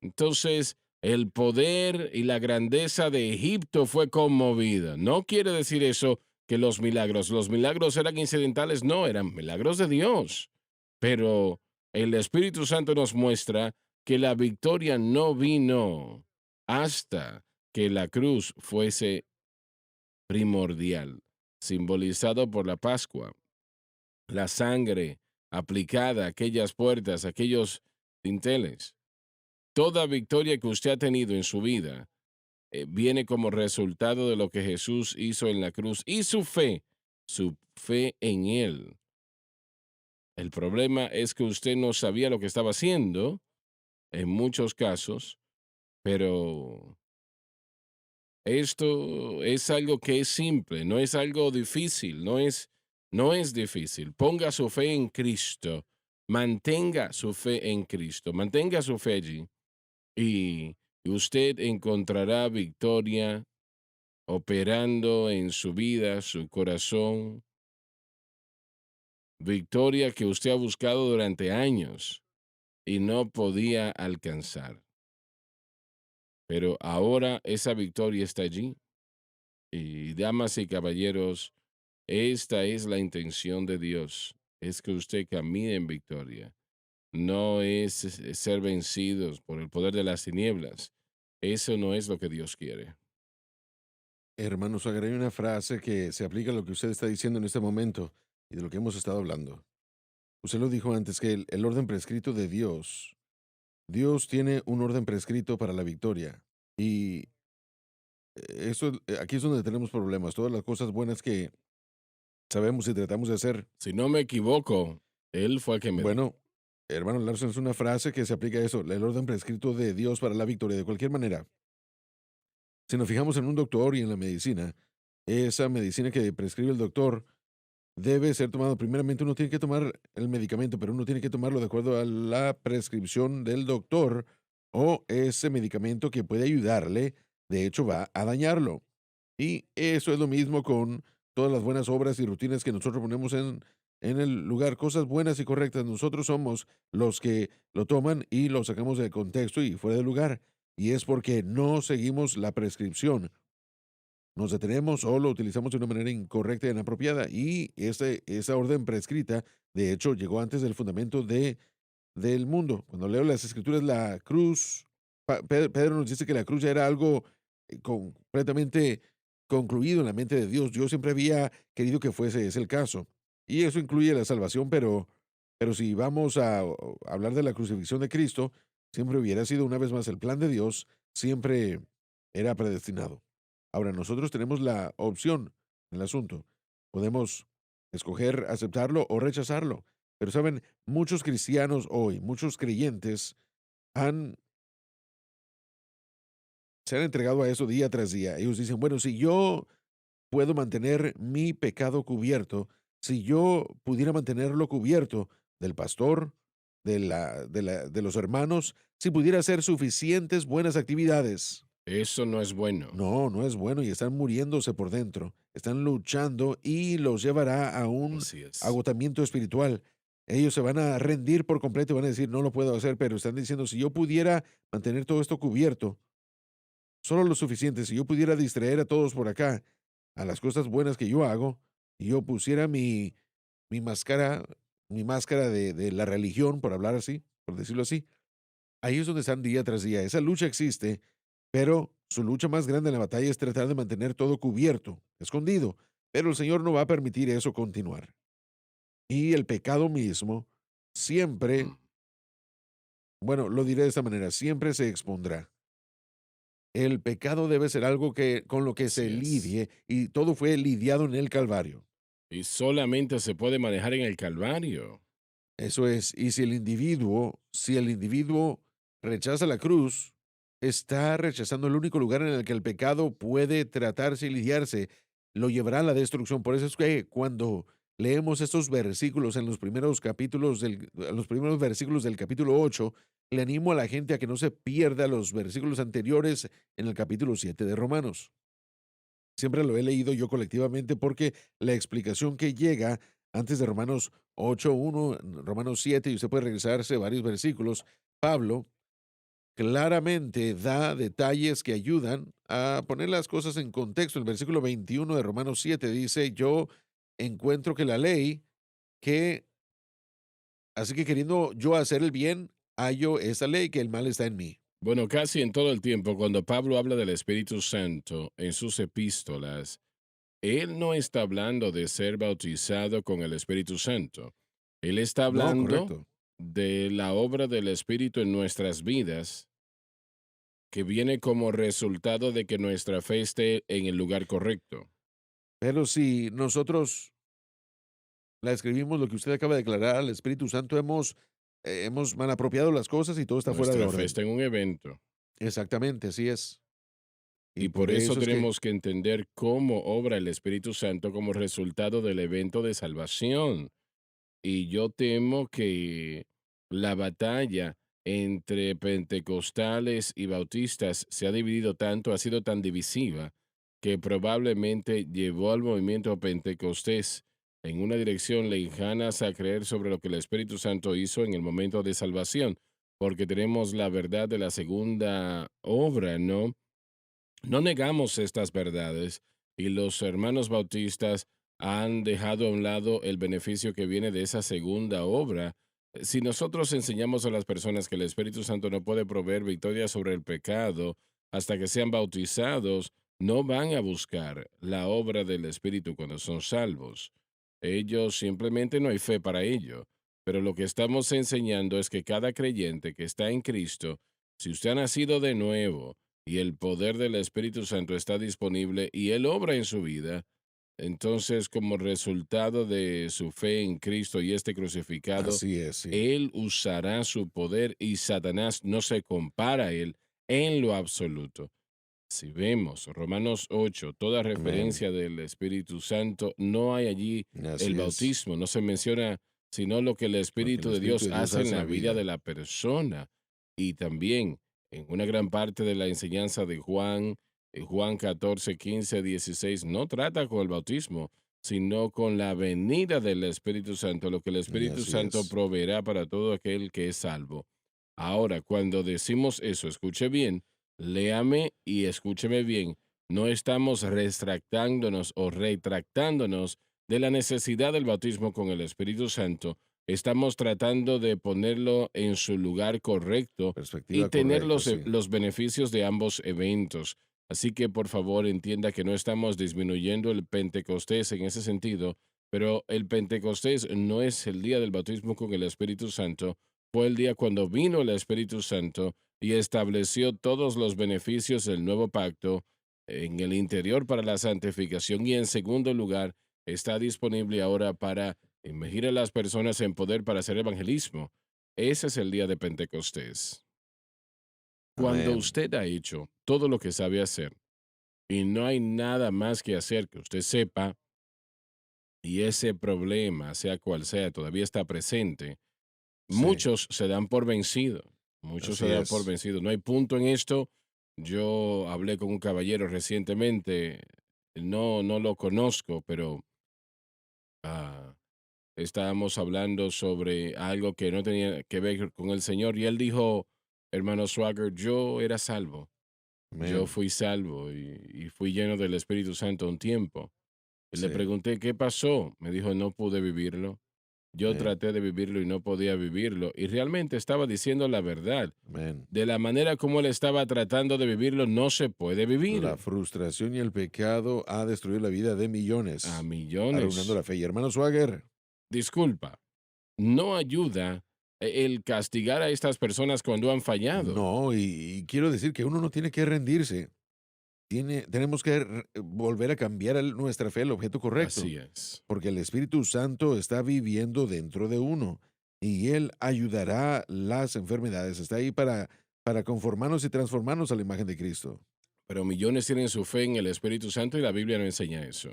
Entonces, el poder y la grandeza de Egipto fue conmovida. No quiere decir eso que los milagros eran incidentales, no, eran milagros de Dios. Pero el Espíritu Santo nos muestra que la victoria no vino hasta que la cruz fuese primordial, simbolizado por la Pascua, la sangre aplicada a aquellas puertas, a aquellos dinteles. Toda victoria que usted ha tenido en su vida viene como resultado de lo que Jesús hizo en la cruz y su fe en Él. El problema es que usted no sabía lo que estaba haciendo en muchos casos, pero esto es algo que es simple, no es algo difícil, no es difícil. Ponga su fe en Cristo, mantenga su fe en Cristo, mantenga su fe allí y usted encontrará victoria operando en su vida, su corazón, victoria que usted ha buscado durante años. y no podía alcanzar. Pero ahora esa victoria está allí. Y damas y caballeros, esta es la intención de Dios, es que usted camine en victoria. No es ser vencidos por el poder de las tinieblas. Eso no es lo que Dios quiere. Hermano Swagger, hay una frase que se aplica a lo que usted está diciendo en este momento y de lo que hemos estado hablando. Usted lo dijo antes, que el orden prescrito de Dios, Dios tiene un orden prescrito para la victoria. Y aquí es donde tenemos problemas. Todas las cosas buenas que sabemos y tratamos de hacer. Si no me equivoco, Él fue el que me dijo. Bueno, hermano Larson, es una frase que se aplica a eso, el orden prescrito de Dios para la victoria. De cualquier manera, si nos fijamos en un doctor y en la medicina, esa medicina que prescribe el doctor debe ser tomado. Primeramente, uno tiene que tomar el medicamento, pero uno tiene que tomarlo de acuerdo a la prescripción del doctor, o ese medicamento que puede ayudarle, de hecho, va a dañarlo. Y eso es lo mismo con todas las buenas obras y rutinas que nosotros ponemos en el lugar, cosas buenas y correctas. Nosotros somos los que lo toman y lo sacamos de contexto y fuera de lugar. Y es porque no seguimos la prescripción. Nos detenemos o lo utilizamos de una manera incorrecta e inapropiada. Y esa orden prescrita, de hecho, llegó antes del fundamento del mundo. Cuando leo las escrituras, la cruz, Pedro nos dice que la cruz ya era algo completamente concluido en la mente de Dios. Dios siempre había querido que fuese ese el caso. Y eso incluye la salvación, pero si vamos a hablar de la crucifixión de Cristo, siempre hubiera sido una vez más el plan de Dios, siempre era predestinado. Ahora, nosotros tenemos la opción en el asunto. Podemos escoger aceptarlo o rechazarlo. Pero saben, muchos cristianos hoy, muchos creyentes han, se han entregado a eso día tras día. Ellos dicen, bueno, si yo puedo mantener mi pecado cubierto, si yo pudiera mantenerlo cubierto del pastor, de los hermanos, si pudiera hacer suficientes buenas actividades. Eso no es bueno. No, no es bueno y están muriéndose por dentro, están luchando y los llevará a un Así es. agotamiento espiritual. Ellos se van a rendir por completo y van a decir, no lo puedo hacer, pero están diciendo, si yo pudiera mantener todo esto cubierto, solo lo suficiente, si yo pudiera distraer a todos por acá, a las cosas buenas que yo hago, y yo pusiera mi máscara, mi máscara de la religión, por hablar así, por decirlo así, ahí es donde están día tras día. Esa lucha existe, pero su lucha más grande en la batalla es tratar de mantener todo cubierto, escondido. Pero el Señor no va a permitir eso continuar. Y el pecado mismo siempre, Mm. bueno, lo diré de esta manera, siempre se expondrá. El pecado debe ser algo que con lo que Así se es. lidie y todo fue lidiado en el Calvario. Y solamente se puede manejar en el Calvario. Eso es, y si el individuo rechaza la cruz, está rechazando el único lugar en el que el pecado puede tratarse y lidiarse, lo llevará a la destrucción. Por eso es que cuando leemos estos versículos en los primeros versículos del capítulo 8, le animo a la gente a que no se pierda los versículos anteriores en el capítulo 7 de Romanos. Siempre lo he leído yo colectivamente porque la explicación que llega antes de Romanos 8:1, Romanos 7, y usted puede regresarse varios versículos, Pablo claramente da detalles que ayudan a poner las cosas en contexto. El versículo 21 de Romanos 7 dice, yo encuentro que la ley, que, así que queriendo yo hacer el bien, hallo esa ley, que el mal está en mí. Bueno, casi en todo el tiempo, cuando Pablo habla del Espíritu Santo en sus epístolas, él no está hablando de ser bautizado con el Espíritu Santo. Él está No, hablando correcto. de la obra del Espíritu en nuestras vidas, que viene como resultado de que nuestra fe esté en el lugar correcto. Pero si nosotros la escribimos, lo que usted acaba de declarar, al Espíritu Santo, hemos mal apropiado las cosas y todo está fuera de Nuestra fe orden. está en un evento. Exactamente, así es. Y Y por por eso eso es que, tenemos que entender cómo obra el Espíritu Santo como resultado del evento de salvación. Y yo temo que la batalla entre pentecostales y bautistas se ha dividido tanto, ha sido tan divisiva, que probablemente llevó al movimiento pentecostés en una dirección lejana a creer sobre lo que el Espíritu Santo hizo en el momento de salvación. porque tenemos la verdad de la segunda obra, ¿no? No negamos estas verdades y los hermanos bautistas han dejado a un lado el beneficio que viene de esa segunda obra. Si nosotros enseñamos a las personas que el Espíritu Santo no puede proveer victoria sobre el pecado hasta que sean bautizados, no van a buscar la obra del Espíritu cuando son salvos. Ellos simplemente no hay fe para ello. Pero lo que estamos enseñando es que cada creyente que está en Cristo, si usted ha nacido de nuevo, y el poder del Espíritu Santo está disponible y Él obra en su vida, entonces como resultado de su fe en Cristo y este crucificado, Así es, sí. Él usará su poder y Satanás no se compara a Él en lo absoluto. Si vemos Romanos 8, toda Amén. referencia del Espíritu Santo, no hay allí el Así es. bautismo, no se menciona sino lo que el Lo que el Espíritu de Espíritu Dios de Dios hace en hace en la la vida de vida. la persona. Y también en una gran parte de la enseñanza de Juan, Juan 14, 15, 16, no trata con el bautismo, sino con la venida del Espíritu Santo, lo que el Y Espíritu así Santo es. proveerá para todo aquel que es salvo. Ahora, cuando decimos eso, escuche bien, léame y escúcheme bien, no estamos retractándonos o retractándonos de la necesidad del bautismo con el Espíritu Santo. Estamos tratando de ponerlo en su lugar correcto y Perspectiva tener correcta, sí. los beneficios de ambos eventos. Así que por favor entienda que no estamos disminuyendo el Pentecostés en ese sentido, pero el Pentecostés no es el día del bautismo con el Espíritu Santo, fue el día cuando vino el Espíritu Santo y estableció todos los beneficios del nuevo pacto en el interior para la santificación y en segundo lugar está disponible ahora para emergir a las personas en poder para hacer evangelismo. Ese es el día de Pentecostés. Cuando Amén. usted ha hecho todo lo que sabe hacer y no hay nada más que hacer que usted sepa y ese problema, sea cual sea, todavía está presente, Sí, muchos se dan por vencido, muchos se así dan por es. vencido. No hay punto en esto. Yo hablé con un caballero recientemente, no lo conozco, pero ah, estábamos hablando sobre algo que no tenía que ver con el Señor y él dijo, hermano Swagger, yo era salvo, yo Amén. fui salvo y fui lleno del Espíritu Santo un tiempo. Y le Sí, pregunté, ¿qué pasó? Me dijo, no pude vivirlo. Yo amén. traté de vivirlo y no podía vivirlo. Y realmente estaba diciendo la verdad. Amén. De la manera como él estaba tratando de vivirlo, no se puede La vivir. frustración y el pecado ha destruido la vida de A millones, arruinando millones. la fe. Y hermano Swagger, Disculpa, no ayuda el castigar a estas personas cuando han fallado. no, y quiero decir que uno no tiene que rendirse. Tenemos que volver a cambiar nuestra fe al objeto correcto, Así es. porque el Espíritu Santo está viviendo dentro de uno y Él ayudará las enfermedades. Está ahí para conformarnos y transformarnos a la imagen de Cristo. Pero millones tienen su fe en el Espíritu Santo y la Biblia no enseña eso.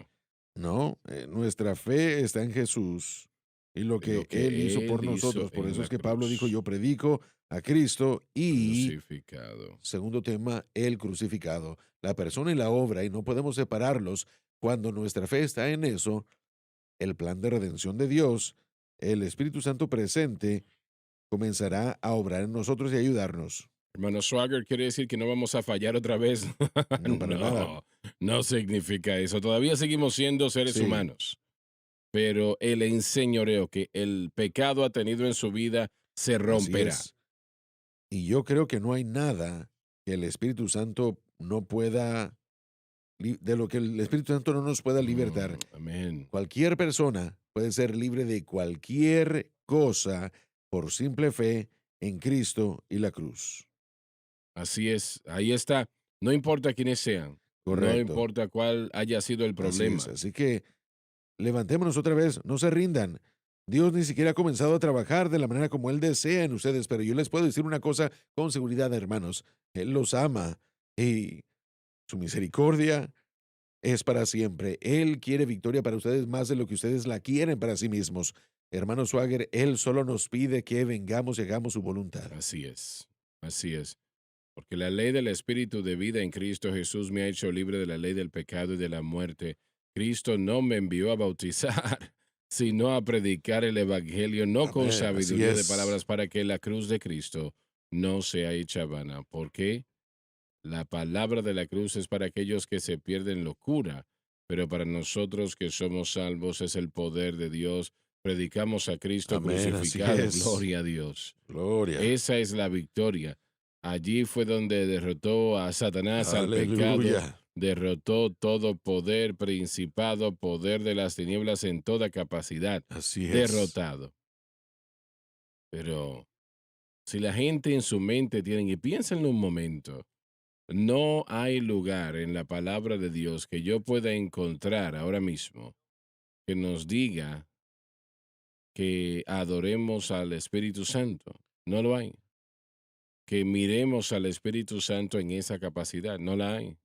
No, nuestra fe está en Jesús y lo En lo que Él hizo que por él hizo nosotros. Por en eso la es que Pablo dijo, cruz, yo predico a Cristo y, crucificado. segundo tema, el crucificado, la persona y la obra, y no podemos separarlos. Cuando nuestra fe está en eso, el plan de redención de Dios, el Espíritu Santo presente, comenzará a obrar en nosotros y ayudarnos. Hermano Swagger, quiere decir que no vamos a fallar otra vez. No, para nada. No significa eso. Todavía seguimos siendo seres Sí, humanos. Pero el enseñoreo que el pecado ha tenido en su vida se así romperá. es. Y yo creo que no hay nada que el Espíritu Santo no pueda, de lo que el Espíritu Santo no nos pueda libertar. Amén. Cualquier persona puede ser libre de cualquier cosa por simple fe en Cristo y la cruz. Así es. Ahí está. No importa quiénes sean. No Correcto. importa cuál haya sido el Así es. problema. Así que levantémonos otra vez, no se rindan. Dios ni siquiera ha comenzado a trabajar de la manera como Él desea en ustedes, pero yo les puedo decir una cosa con seguridad, hermanos. Él los ama y su misericordia es para siempre. Él quiere victoria para ustedes más de lo que ustedes la quieren para sí mismos. Hermano Swagger, Él solo nos pide que vengamos y hagamos su voluntad. Así es. Así es. Porque la ley del Espíritu de vida en Cristo Jesús me ha hecho libre de la ley del pecado y de la muerte. Cristo no me envió a bautizar, sino a predicar el Evangelio, no con Amén. Así sabiduría de es. palabras, para que la cruz de Cristo no sea hecha vana. ¿Por qué? La palabra de la cruz es para aquellos que se pierden locura, pero para nosotros que somos salvos es el poder de Dios. Predicamos a Cristo Amén, así crucificado, es. gloria a Dios. Gloria. Esa es la victoria. Allí fue donde derrotó a Satanás, al pecado, Aleluya. derrotó todo poder, principado, poder de las tinieblas en toda capacidad, Así es. derrotado. Pero si la gente en su mente tienen, y piénsenlo un momento, no hay lugar en la palabra de Dios que yo pueda encontrar ahora mismo que nos diga que adoremos al Espíritu Santo. No lo hay. Que miremos al Espíritu Santo en esa capacidad. No la hay.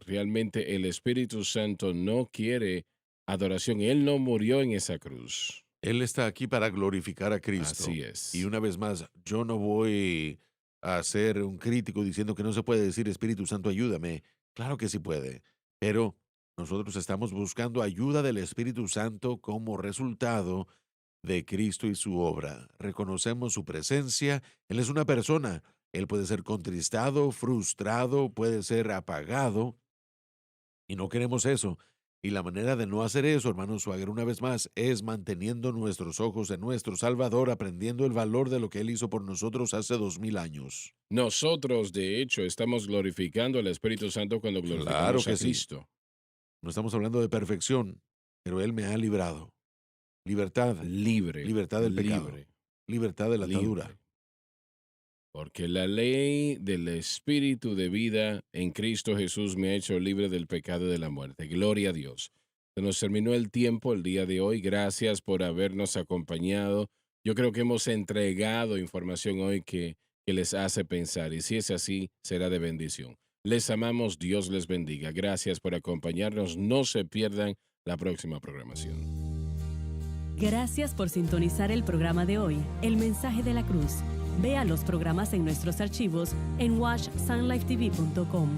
Realmente el Espíritu Santo no quiere adoración. Él no murió en esa cruz. Él está aquí para glorificar a Cristo. Así Y es. una vez más, yo no voy a ser un crítico diciendo que no se puede decir Espíritu Santo, ayúdame. Claro que sí puede, pero nosotros estamos buscando ayuda del Espíritu Santo como resultado de Cristo y su obra. Reconocemos su presencia. Él es una persona. Él puede ser contristado, frustrado, puede ser apagado, y no queremos eso. Y la manera de no hacer eso, hermano Swagger, una vez más, es manteniendo nuestros ojos en nuestro Salvador, aprendiendo el valor de lo que Él hizo por nosotros hace 2000 años. Nosotros, de hecho, estamos glorificando al Espíritu Santo cuando Claro glorificamos que a sí. Cristo. No estamos hablando de perfección, pero Él me ha librado. Libertad, Libre, libertad del pecado, libre, libertad de la atadura. libre. Porque la ley del Espíritu de vida en Cristo Jesús me ha hecho libre del pecado y de la muerte. Gloria a Dios. Se nos terminó el tiempo el día de hoy. Gracias por habernos acompañado. Yo creo que hemos entregado información hoy que les hace pensar. Y si es así, será de bendición. Les amamos. Dios les bendiga. Gracias por acompañarnos. No se pierdan la próxima programación. Gracias por sintonizar el programa de hoy, El Mensaje de la Cruz. Vea los programas en nuestros archivos en watchsunlifetv.com.